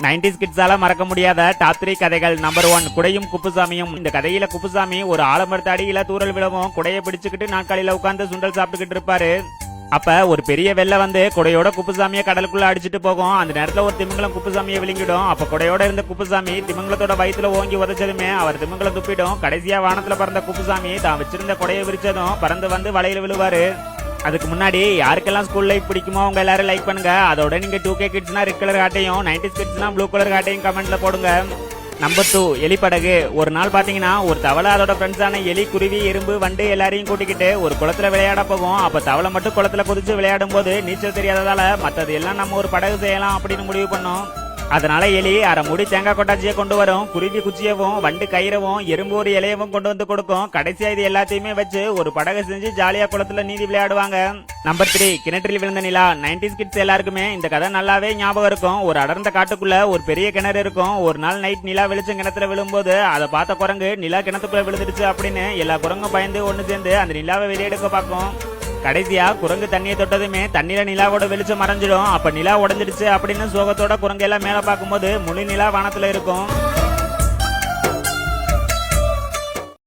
90s கிட்ஸால மறக்க முடியாத top 3 கதைகள். நம்பர் 1, குடையும் குப்புசாமியும். இந்த கதையில குப்புசாமி ஒரு ஆலமரத்து அடியில தூரல் விழவும் குடையை பிடிச்சுக்கிட்டு நாட்காலியில உட்கார்ந்து சுண்டல் சாப்பிட்டுக்கிட்டு இருப்பாரு. அப்ப ஒரு பெரிய வெள்ளை வந்து குடையோட குப்புசாமியை கடலுக்குள்ள அடிச்சுட்டு போகும். அந்த நேரத்துல ஒரு திமிங்கலம் குப்புசாமியை விழுங்கிடும். அப்ப குடையோட இருந்த குப்புசாமி திமிங்கலத்தோட வயிற்றுல ஓங்கி உதச்சதுமே அவர் திமிங்கலம் துப்பிடும். கடைசியா வானத்துல பறந்த குப்புசாமி தான் வச்சிருந்த குடையை விரிச்சதும் பறந்து வந்து வலையில விழுவாரு. அதுக்கு முன்னாடி யாருக்கெல்லாம் ஸ்கூல் லைஃப் பிடிக்குமோ அவங்க எல்லாரும் லைக் பண்ணுங்க. அதோட நீங்க 2K கிட்ஸ்னா ரெட் கலர் ஹாட்டையும் 90s கிட்ஸ்னா ப்ளூ கலர் ஹாட்டையும் கமெண்ட்ல போடுங்க. நம்பர் 2, எலிப்படகு. ஒரு நாள் பாத்தீங்கன்னா ஒரு தவளை அதோட ஃப்ரெண்ட்ஸான எலி, குருவி, எறும்பு, வண்டு எல்லாரையும் கூட்டிக்கிட்டு ஒரு குளத்துல விளையாட போகும். அப்ப தவளை மட்டும் குளத்துல குதிச்சு விளையாடும் போது நீச்சல் தெரியாததால மற்றது எல்லாம் நம்ம ஒரு படகு செய்யலாம் அப்படின்னு முடிவு பண்ணோம். அதனால எலி அரை மூடி தேங்காய் கொட்டாச்சியை கொண்டு வரும், குருவி குச்சியவும், வண்டு கயிறவும், எறும்பு ஒரு இலையவும் கொண்டு வந்து கொடுக்கும். கடைசியா இது எல்லாத்தையுமே வச்சு ஒரு படகு செஞ்சு ஜாலியா குளத்துல நீதி விளையாடுவாங்க. நம்பர் 3, கிணற்றில் விழுந்த நிலா. 90s கிட்ஸ் எல்லாருக்குமே இந்த கதை நல்லாவே ஞாபகம் இருக்கும். ஒரு அடர்ந்த காட்டுக்குள்ள ஒரு பெரிய கிணறு இருக்கும். ஒரு நாள் நைட் நிலா வெளிச்சம் கிணத்துல விழும்போது அதை பார்த்த குரங்கு நிலா கிணத்துக்குள்ள விழுந்துடுச்சு அப்படின்னு எல்லா குரங்கும் பயந்து ஒண்ணு சேர்ந்து அந்த நிலாவை வெளியெடுக்க பார்க்கும். கடைசியா குரங்கு தண்ணியை தொட்டதுமே தண்ணியில நிலாவோட வெளிச்சம் மறைஞ்சிடும். அப்ப நிலா உடஞ்சிடுச்சு அப்படின்னு சோகத்தோட குரங்கு எல்லாம் மேல பார்க்கும்போது முழு நிலா வானத்துல இருக்கும்.